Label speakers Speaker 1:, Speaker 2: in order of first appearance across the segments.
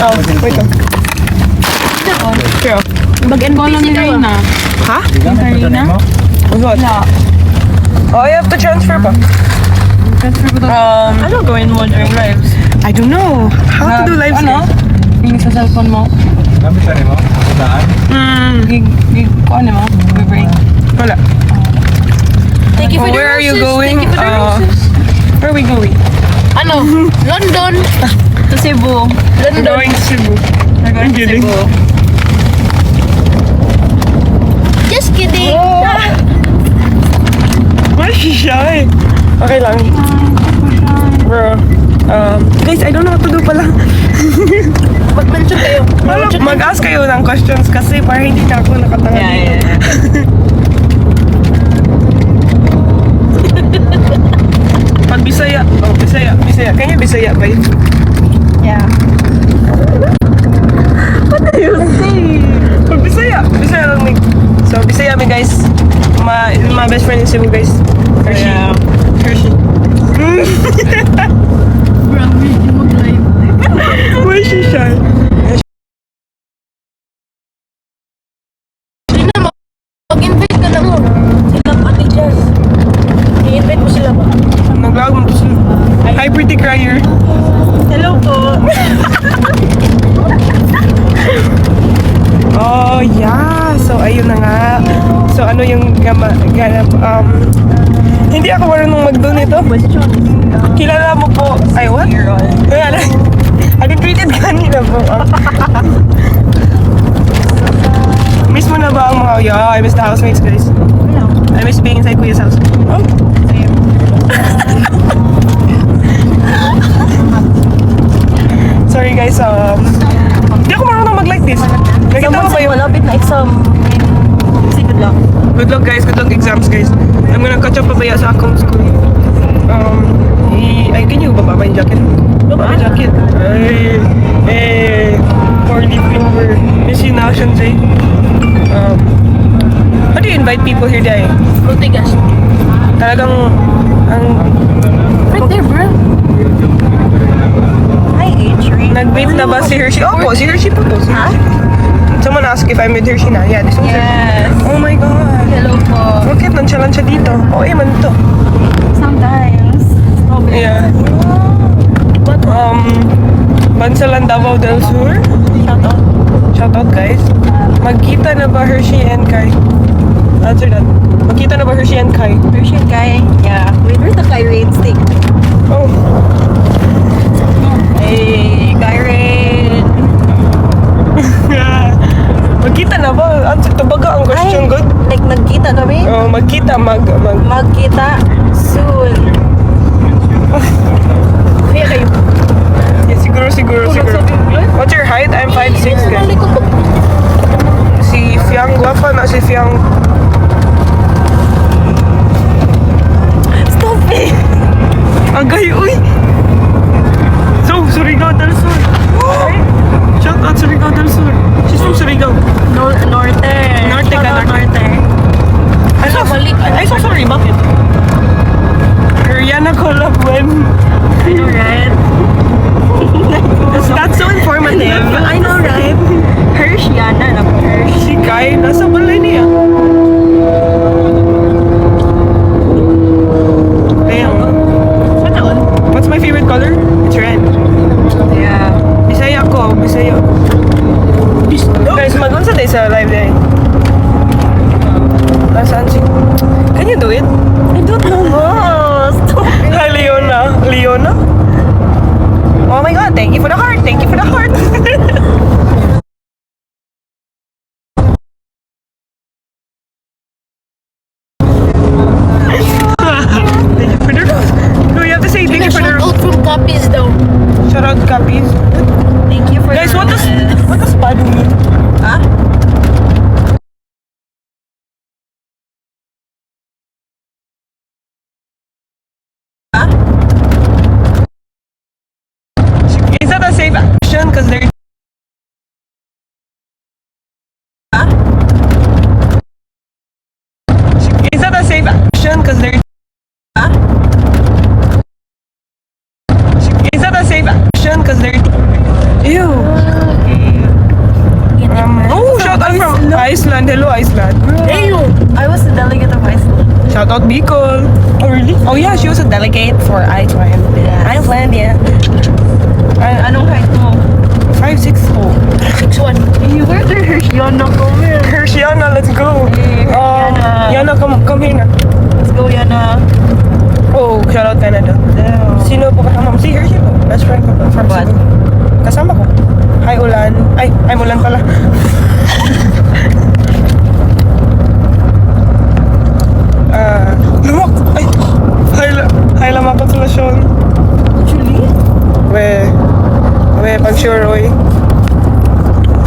Speaker 1: Oh, wait lang. Kaya?
Speaker 2: Mag-NPC daw.
Speaker 1: Ha?
Speaker 2: Karina?
Speaker 1: What? Oh, I have to transfer pa.
Speaker 2: Ano gawin mo during lives?
Speaker 1: I don't know. How to do live
Speaker 2: Ano? Yung sa cellphone mo?
Speaker 3: Gamit ka rin mo? Saan?
Speaker 2: Kung ano mo? Break.
Speaker 1: Wala.
Speaker 2: Thank you for the
Speaker 1: Where are you
Speaker 2: roses.
Speaker 1: going?
Speaker 2: Thank you for the roses.
Speaker 1: Where are we going?
Speaker 2: Ano? London. To Cebu.
Speaker 1: We're
Speaker 2: London.
Speaker 1: going to Cebu.
Speaker 2: We're going to
Speaker 1: kidding.
Speaker 2: Cebu. Just kidding.
Speaker 1: Why is she shy? Okay lang. Bro. Guys, I don't know what to do pala.
Speaker 2: Mag-mention kayo.
Speaker 1: Mag-ask kayo ng questions kasi para hindi na ako nakatanga dito. Pag Bisaya. Oh, Bisaya. Kanya Bisaya ba yun?
Speaker 2: Yeah.
Speaker 1: What do you say? Pag Bisaya lang may. So, Bisaya mi guys. My best friend in Cebu guys. Hershey. Why is she shy?
Speaker 2: Mag-invite ka lang mo. Sila Ate Jazz. I-invite mo sila ba?
Speaker 1: Nag-vlog mo sila. Hi, pretty crier.
Speaker 2: Hello po.
Speaker 1: Oh, yeah. So, ayun na nga. So, ano yung hindi ako marunong mag-do nito. Kilala mo po. Ay, what? Wala. Ako tweeted kanina po. Miss mo na ba ang mga... Yeah, I miss the housemates, guys. I miss being inside Kuya's house. Oh.
Speaker 2: Same.
Speaker 1: Sorry, guys. Hindi ako marunong mag-like this. Nakita mo ba yung...
Speaker 2: Malapit na exam. Say good luck.
Speaker 1: Good luck, guys. Good luck exams, guys. I'm gonna catch up pabaya sa akong school. Ay, can you baba yung jacket? Baba yung jacket. Ay, poorly finger. Miss you now, Shanzay. How do you invite people here, Day?
Speaker 2: Multigas.
Speaker 1: Talagang,
Speaker 2: Right there, bro. Hi, Adrian.
Speaker 1: nag-meet na ba si Hershey? Opo, si Hershey po po.
Speaker 2: Ha?
Speaker 1: Someone asked if I'm with Hershey na. Yeah, this one's
Speaker 2: Yes.
Speaker 1: Hershey. Oh my God.
Speaker 2: Hello po.
Speaker 1: Bakit nonchalant siya dito? Oh, man to.
Speaker 2: Sometimes. Okay.
Speaker 1: Yeah.
Speaker 2: But,
Speaker 1: Bansalan Davao del Sur.
Speaker 2: shout out.
Speaker 1: Shoutout, guys. Magkita na ba Hershey and Kai? Answer that. Magkita na ba Hershey and Kai?
Speaker 2: Persian guy. Yeah. Wait, where's the Kai Rain stick?
Speaker 1: Oh.
Speaker 2: Hey, Kai Rain.
Speaker 1: Magkita na ba? Answer to baga ang question, good?
Speaker 2: Like, nagkita kami?
Speaker 1: Oh, magkita,
Speaker 2: Magkita soon. Kaya kayo.
Speaker 1: Yeah, siguro. What's your height? I'm 5'6", guys. Si Fiang, guwapa na si Fiang.
Speaker 2: Stop it!
Speaker 1: Agay, uy! So, Surigao del Sur. Shout out Surigao del Sur. She's from Surigao.
Speaker 2: Norte.
Speaker 1: Norte ka, Norte. I so sorry, bakit? Rihanna collab when?
Speaker 2: I know, right?
Speaker 1: That's so informative.
Speaker 2: I know, right? Hersheyana na po.
Speaker 1: Si Kai, nasa balay niya. Damn. What's my favorite color? It's red.
Speaker 2: Yeah.
Speaker 1: Bisaya ko, Bisaya. Guys, mag-unsa tayo sa live day. Nasaan si... Can you do it?
Speaker 2: I don't know most.
Speaker 1: Hi, Leona? Oh my God, thank you for the heart. Thank you for the heart. No, you have to say thank you for the...
Speaker 2: Shout out from copies daw.
Speaker 1: Shout out copies.
Speaker 2: Thank you for
Speaker 1: Guys,
Speaker 2: the
Speaker 1: what does pad mean?
Speaker 2: Ha?
Speaker 1: Is that a safe action? Because they're... Is that a safe action? Because they're... Is that a safe action? Because they're... Ew. out Bicol. Oh, really? Oh, yeah, she was a delegate for Iceland. Iceland, yeah. Anong height mo? 5'6". Oh.
Speaker 2: 6'1".
Speaker 1: You were there, Hershiana. Come here. Hershiana, let's go. Yana, come here na.
Speaker 2: Let's go, Yana.
Speaker 1: Oh, shout out Canada. Sino po kasama mo? Si Hershey po. Best friend ko po. From
Speaker 2: What?
Speaker 1: Cebu. Kasama ko. Hi, Ulan. Ay, Ulan pala. Lumak! Ay! Hi, Lamak Konsolasyon.
Speaker 2: Actually?
Speaker 1: Pag sure, oy.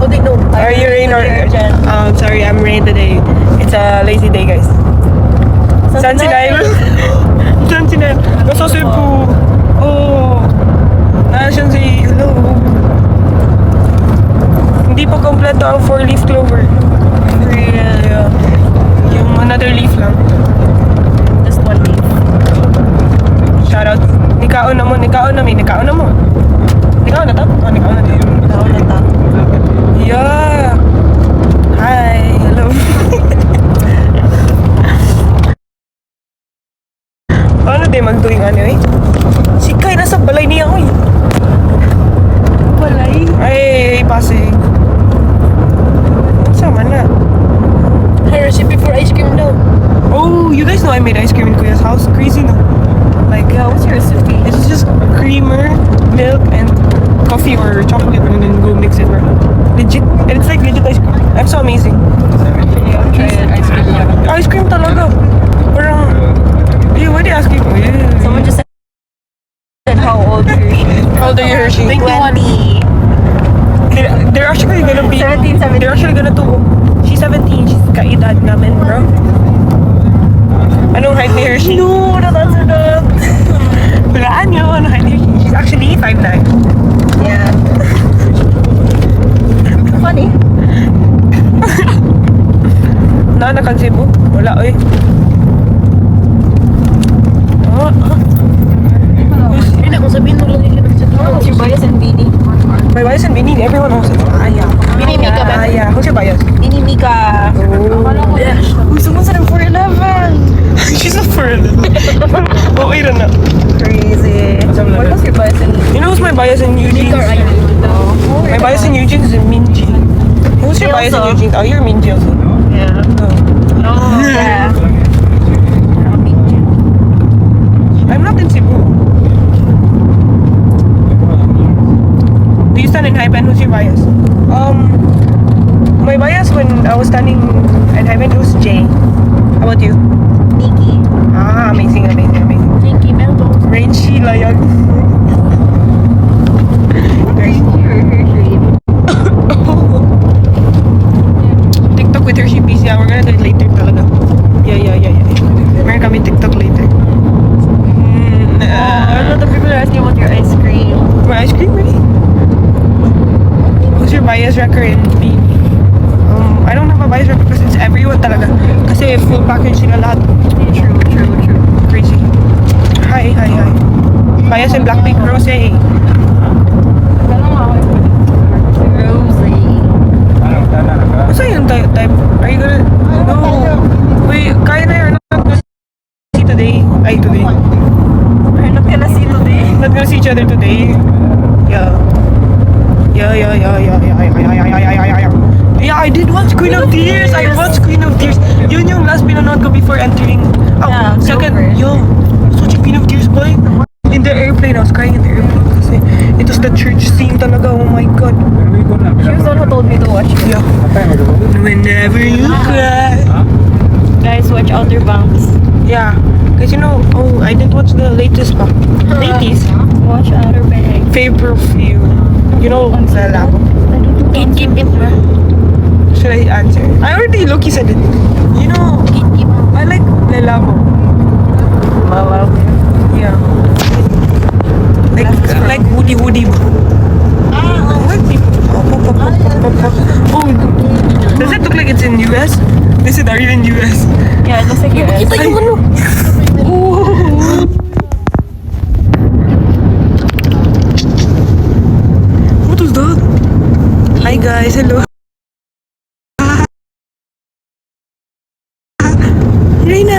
Speaker 2: Oh, they know.
Speaker 1: Are you Rain or... sorry, I'm Rain today. It's a lazy day, guys. Saan si Nail? Saan si Nail? Nasa Cebu. Oh. Nasaan si... Hello. Hindi pa kompleto ang 4-leaf clover. Yeah. Yung another leaf lang.
Speaker 2: Just 1 leaf.
Speaker 1: Shoutout. Nikaon na mo. Nikaon na mo. Nikaon na to? Oh, nikaon na to.
Speaker 2: Nakaw na ta.
Speaker 1: Yeah. Hi. Hello. Ano din magtuwing ano eh? Si Kai nasa balay niya ko eh.
Speaker 2: Balay?
Speaker 1: Ay, pasig. Sama na.
Speaker 2: Her recipe for ice cream daw.
Speaker 1: Oh, you guys know I made ice cream in Kuya's house. Crazy no? Like,
Speaker 2: Yeah, what's your recipe?
Speaker 1: it's just creamer, milk, and coffee or chocolate and then go mix it. Legit. And it's like legit ice cream. I'm so amazing.
Speaker 2: Yeah, try it. Ice cream.
Speaker 1: Ice cream talaga. Parang, hey, why are they asking me?
Speaker 2: Someone just said how old Hershey.
Speaker 1: How old are you, Hershey?
Speaker 2: 20.
Speaker 1: They're actually gonna be...
Speaker 2: 17, 17.
Speaker 1: They're actually gonna to... She's 17. She's kaedad namin, bro. Anong height ni Hershey?
Speaker 2: No, that's enough.
Speaker 1: Walaan yun. Anong height ni Hershey? She's actually 5'9".
Speaker 2: Yeah. Funny.
Speaker 1: Naanakan Cebu? Wala, oy.
Speaker 2: Hindi kung sabihin mo lang nila sa tao. What's your bias and Bini?
Speaker 1: My bias and Bini, everyone knows it.
Speaker 2: Bini Mika ba?
Speaker 1: Yeah. Who's your bias?
Speaker 2: Bini Mika. Yeah. Uy, someone said I'm 4'11".
Speaker 1: She's not for it. Oh, wait na.
Speaker 2: Crazy. What was your bias and
Speaker 1: You know who's my bias in Eugene?
Speaker 2: Mika or Ivy?
Speaker 1: My bias in Eugene is Minji. Who's your bias in
Speaker 2: also.
Speaker 1: Eugene? Oh, you're Minji also.
Speaker 2: Yeah.
Speaker 1: Oh.
Speaker 2: Oh, yeah.
Speaker 1: I'm not in Cebu. Do you stand in Hypen? Who's your bias? My bias when I was standing in Hypen was Jay. How about you?
Speaker 2: Nikki.
Speaker 1: Ah, amazing.
Speaker 2: Nikki Meldo.
Speaker 1: Rain Sheila yan. TikTok with Hershey Peace. Yeah, we're gonna do it later talaga. Yeah. Meron kami TikTok later.
Speaker 2: A lot of people are asking about your ice cream.
Speaker 1: My ice cream, really? Who's your bias record in B? I don't have a bias record because it's everyone talaga. Kasi full package sila lahat.
Speaker 2: True.
Speaker 1: Crazy. Hi. Bias in Blackpink Rose.
Speaker 2: Rosie.
Speaker 1: What's yung type? Are you gonna... No. Wait, Kaya na you're not gonna see today. Ay, today.
Speaker 2: We're not gonna see today.
Speaker 1: Not gonna see each other today. Yeah. Yeah, I did watch Queen of Tears. I watched Queen of Tears. Yun yung last pinanood ko before entering. Oh,
Speaker 2: Yeah,
Speaker 1: second.
Speaker 2: October.
Speaker 1: Yo, such a Queen of Tears, boy. In the airplane, I was crying in the airplane kasi it was the church scene talaga. Oh my God.
Speaker 2: She was the one who told me to watch it.
Speaker 1: Yeah. Whenever you cry.
Speaker 2: Guys, watch Outer Banks.
Speaker 1: Yeah. Cause you know, I didn't watch the latest pa. Latest.
Speaker 2: Watch Outer Banks.
Speaker 1: Favorite few. You know, Lelabo.
Speaker 2: Keep it, bro.
Speaker 1: Should I answer? I already look, said it. You know,
Speaker 2: Keep.
Speaker 1: I like Lelabo.
Speaker 2: Wow.
Speaker 1: Yeah. Like Woody ba? Oh, does it look like it's in US? Is it really in US?
Speaker 2: Yeah, it looks like yours.
Speaker 1: Ay, oh. What was that? Hi guys, hello. Reina.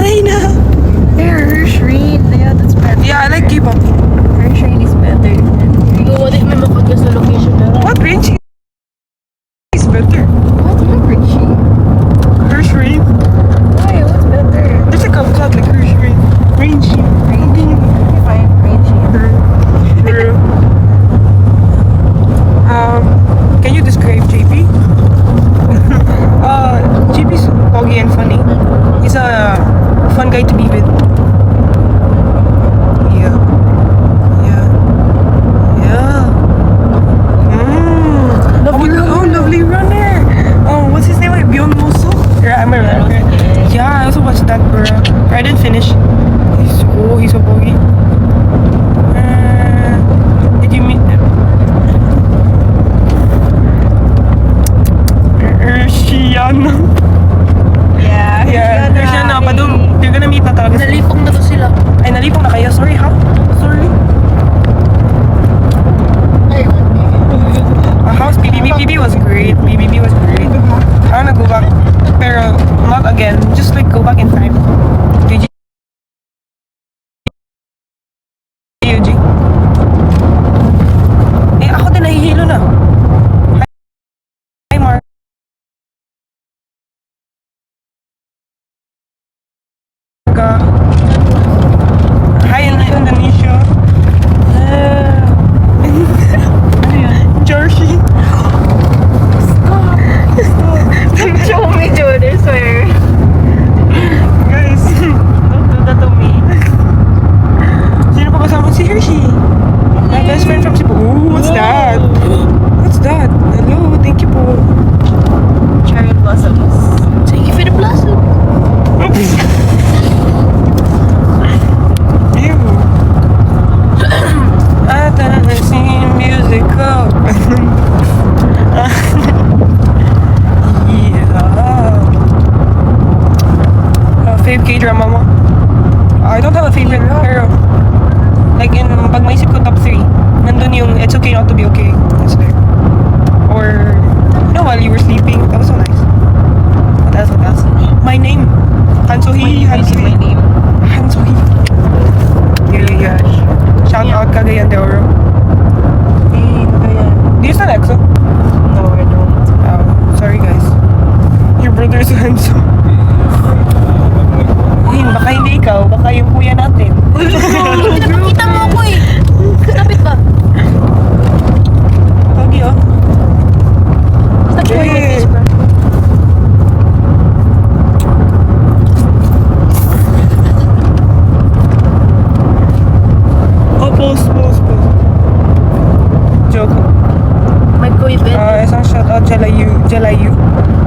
Speaker 1: Jelayu.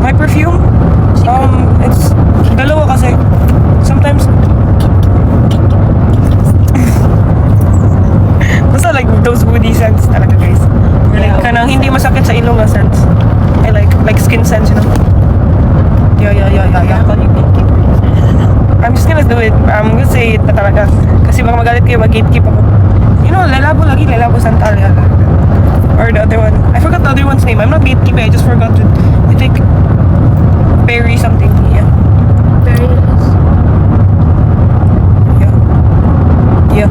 Speaker 1: My perfume, it's dalawa kasi. Sometimes, basta like those woody scents talaga guys. Or like kanang hindi masakit sa ilong na scents. I like skin scents, you know. Yeah. I'm just gonna do it. I'm gonna say it na talaga. Kasi baka magalit kayo, mag-gatekeep ako. You know, Lalabo Santalia. Or the other one. I forgot the other one's name. I'm not gatekeeping, I just forgot to. I think Berry something. Yeah. Yeah.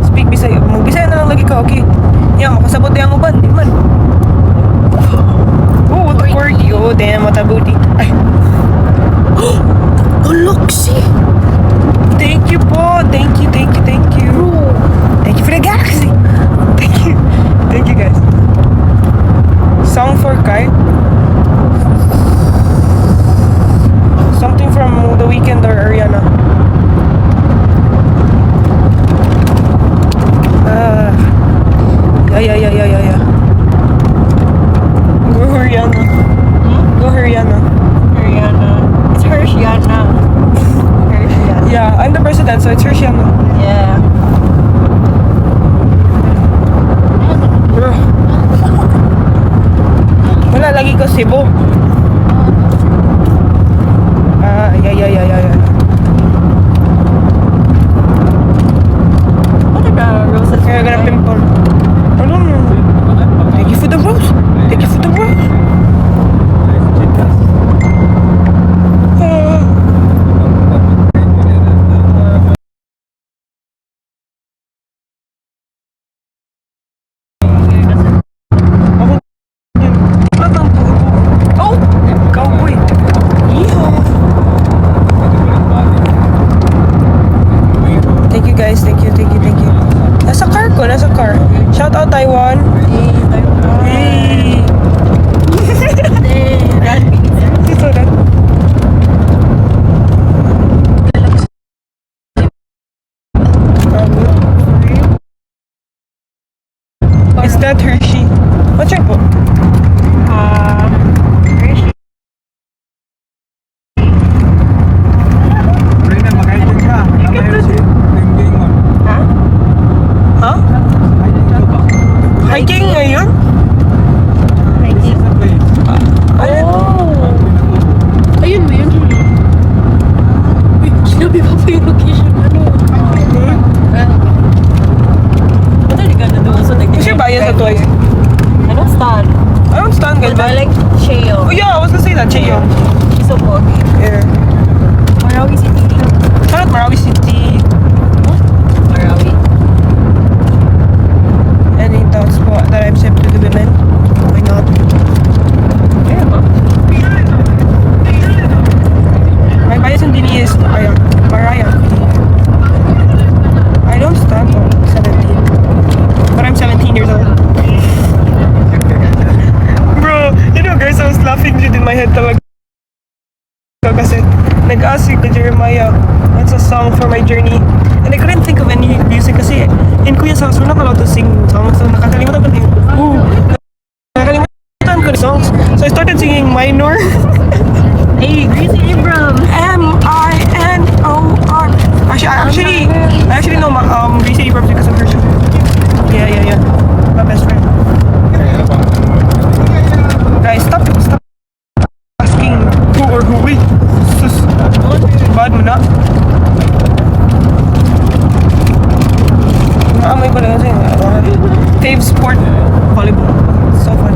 Speaker 1: Speak Bisaya. Mag-Bisaya na lang lagi ka, okay? Yeah, makasabot yung uban. Di man. Oh, what a corgi. Oh, damn, what a booty. Ay.
Speaker 2: Oh, look, see.
Speaker 1: Thank you po. Thank you. Thank you for the galaxy. Thank you guys. Song for Kai. Something from The Weeknd or Ariana. Yeah. Go Ariana.
Speaker 2: It's Hersheyana.
Speaker 1: Yeah, I'm the president, so it's Ariana.
Speaker 2: Yeah.
Speaker 1: Bro. Wala, lagi ko Cebu. Yeah.
Speaker 2: What are the roses?
Speaker 1: Kaya gonna pimple. I don't know. Thank you for the rose. Oh! Cowboy! Yeehaw! Thank you guys, thank you. Nasa car. Shout out Taiwan. Hey! Dito na. Is that Hershey? What's your book?
Speaker 3: Rina, mag-hiking ka. Tama yun si Tingting mo.
Speaker 1: Huh?
Speaker 3: Hiking ka ba?
Speaker 1: Hiking ngayon?
Speaker 3: This is the place.
Speaker 2: Oh! Ayun mo yun. Uy, sinabi pa yung location. What are you gonna do? So, like,
Speaker 1: What's your bias at twice?
Speaker 2: I don't stand.
Speaker 1: I don't stand
Speaker 2: But I
Speaker 1: guys.
Speaker 2: like Cheo.
Speaker 1: Oh yeah, I was gonna say that. Cheo.
Speaker 2: She's so pogi.
Speaker 1: Yeah.
Speaker 2: Marawi City.
Speaker 1: Shout out Marawi City.
Speaker 2: Marawi.
Speaker 1: Any thoughts po that I've said to the women? Why not?
Speaker 2: Kaya ba?
Speaker 1: My bias in Dini is Mariah. I don't stand on 17. But I'm 17 years old. Bro, you know guys, I was laughing shit in my head talaga. Kasi nag-ask si Jeremiah, what's a song for my journey? And I couldn't think of any music kasi in Kuya's house, we're not allowed to sing songs. So nakakalimutan ko nakakalimutan ko the songs. So I started singing minor.
Speaker 2: Hey, Gracie Abram.
Speaker 1: M-I-N-O-R. I actually know Gracie Abrams because of her show. Yeah. My best friend. Guys, stop asking who or who we. Sus. Bad mo na. Naamoy ko lang kasi. Fave sport. Volleyball. So fun.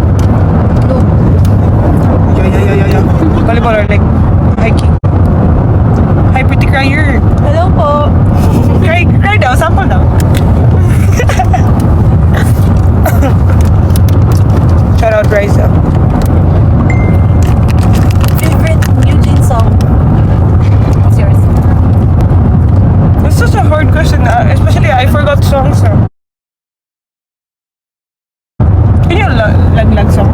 Speaker 1: Yeah. Volleyball or like hiking. Hi, pretty crier.
Speaker 2: Hello po.
Speaker 1: Cry daw. Sample daw. Shout out Raisa.
Speaker 2: Favorite Eugene song? What's yours?
Speaker 1: It's such a hard question, especially I forgot songs. Can you lag song?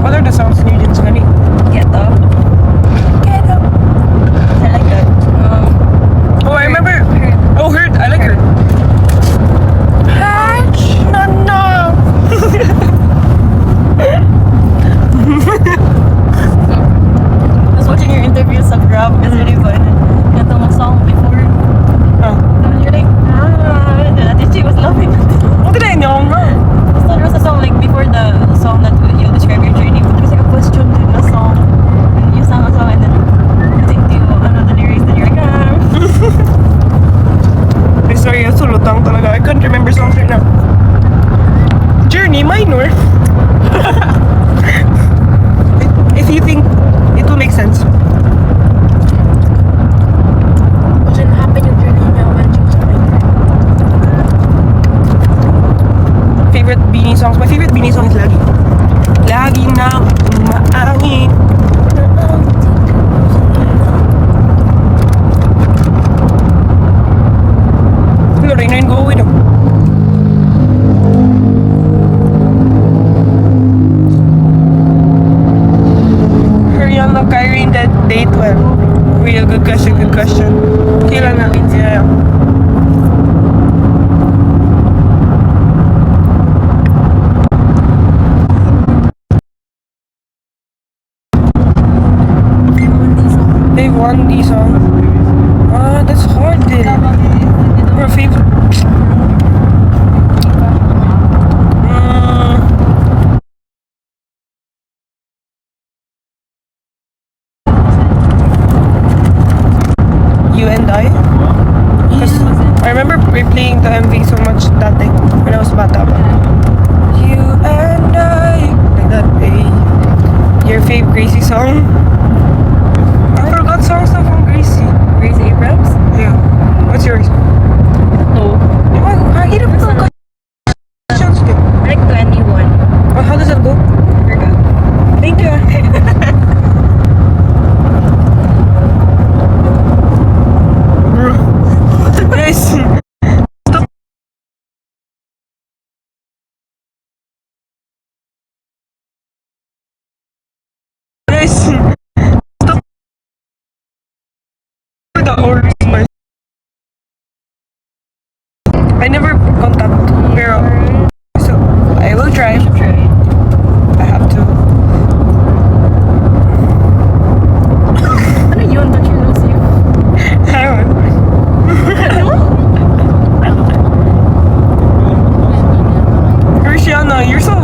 Speaker 1: What are the songs in Eugene's Gani?
Speaker 2: Get up. Get up. I like that.
Speaker 1: Oh, I remember. Oh, Hurt. I like Hurt. songs. My favorite Bini song is Lagi. Lagi na umaangin. Hello, Rain Rain, go away now. Hurry on, look, Irene, that date well. Real good question, good question. Kailan na? Yeah. They won the song. Ah, that's hard then. Your favorite? You and I? Because I remember replaying the MV so much that day when I was bata. You and I. Like that, hey. Your fave Gracie song? I forgot songs na from Gracie.
Speaker 2: Gracie Abrams?
Speaker 1: Yeah. What's yours?
Speaker 2: No.
Speaker 1: Hirap na questions din.
Speaker 2: I like 21.
Speaker 1: Oh, how does that go? Thank you. Guys. Stop. Guys. Stop. The orange my. I never contact pero so I will try. I have to.
Speaker 2: Ano yun? Don't you know you?
Speaker 1: Hang on. Cristiano, you're so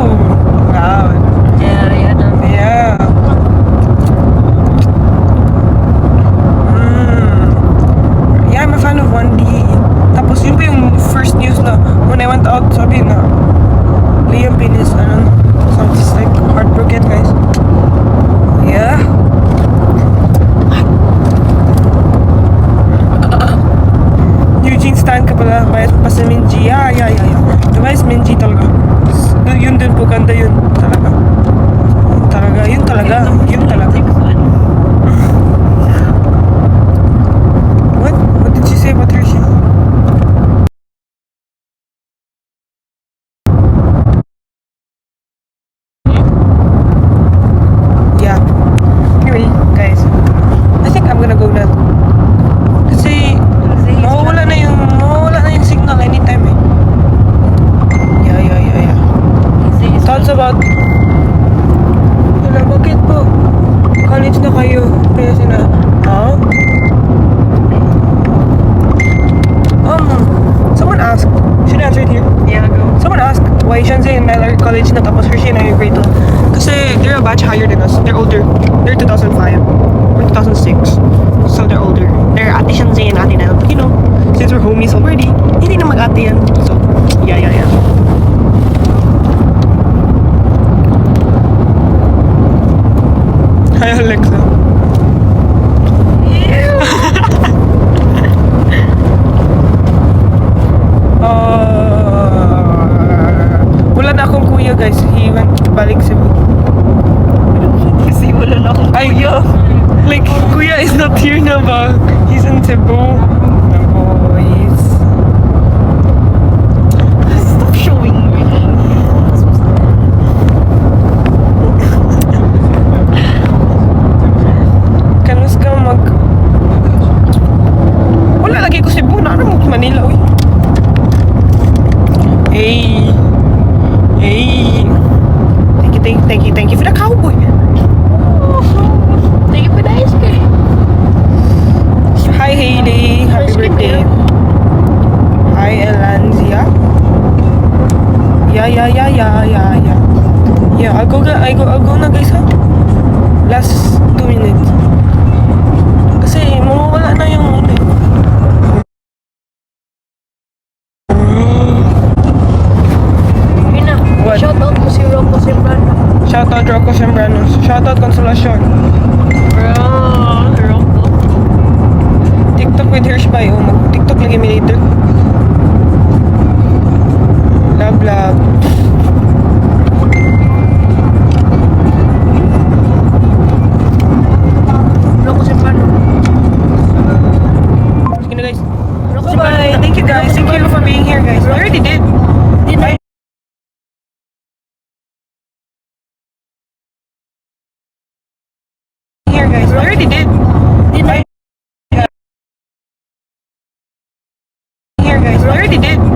Speaker 1: loud.
Speaker 2: Yeah, no.
Speaker 1: Yeah. Yeah, I'm a fan of 1D. Tapos yun pa yung first news na when I went out, sabi na Liam Payne is sounds like heartbroken, guys. Yeah. Eugene Stan ka pala, kaya pa sa Minji. Yeah. Diba is Minji talaga. Yun din po, ganda yun. Talaga. Yun talaga. What did she say about her shit? Yeah. Anyway, guys. I think I'm gonna go na. Kasi mawawala na yung signal anytime eh. Yeah. Thoughts about wala, bakit po? College na kayo. Kaya sina, someone asked, should I answer it here?
Speaker 2: Yeah, go.
Speaker 1: Someone asked why Shanzay and Mel are college na tapos Hershey and I are grade 2. Kasi they're a batch higher than us. They're older. They're 2005 or 2006. So they're older. They're Ate Shanzay and Ate Nel. But you know, since we're homies already, hindi na mag-ate yan. So, yeah. Hi, Alexa. Wala na akong kuya, guys. He went balik Cebu.
Speaker 2: Kasi wala na akong
Speaker 1: kuya. Like, kuya is not here na ba? He's in Cebu. The boys.
Speaker 2: Stop showing me.
Speaker 1: Kamus ka wala lagi ko Cebu. Na mo Manila, uy. Hey. Thank you for the cowboy.
Speaker 2: Thank you for the ice cream.
Speaker 1: Hi, Hailey. Happy birthday. Hi, Elanzia. Yeah. Yeah, I'll go na, guys, ha? Last 2 minutes. Kasi mawawala na yung What?
Speaker 2: Shoutout mo si Rocco Sembrano.
Speaker 1: Shoutout Rocco Sembrano. Shoutout Consolacion.
Speaker 2: Bro, Rocco.
Speaker 1: TikTok with Hirsch by. Oh, mag-TikTok lagi mi later. Love. Bye-bye. Thank you guys. Thank you for being here, guys. I already did. Bye. Here, guys. I already did. Bye. Here, guys. I already did.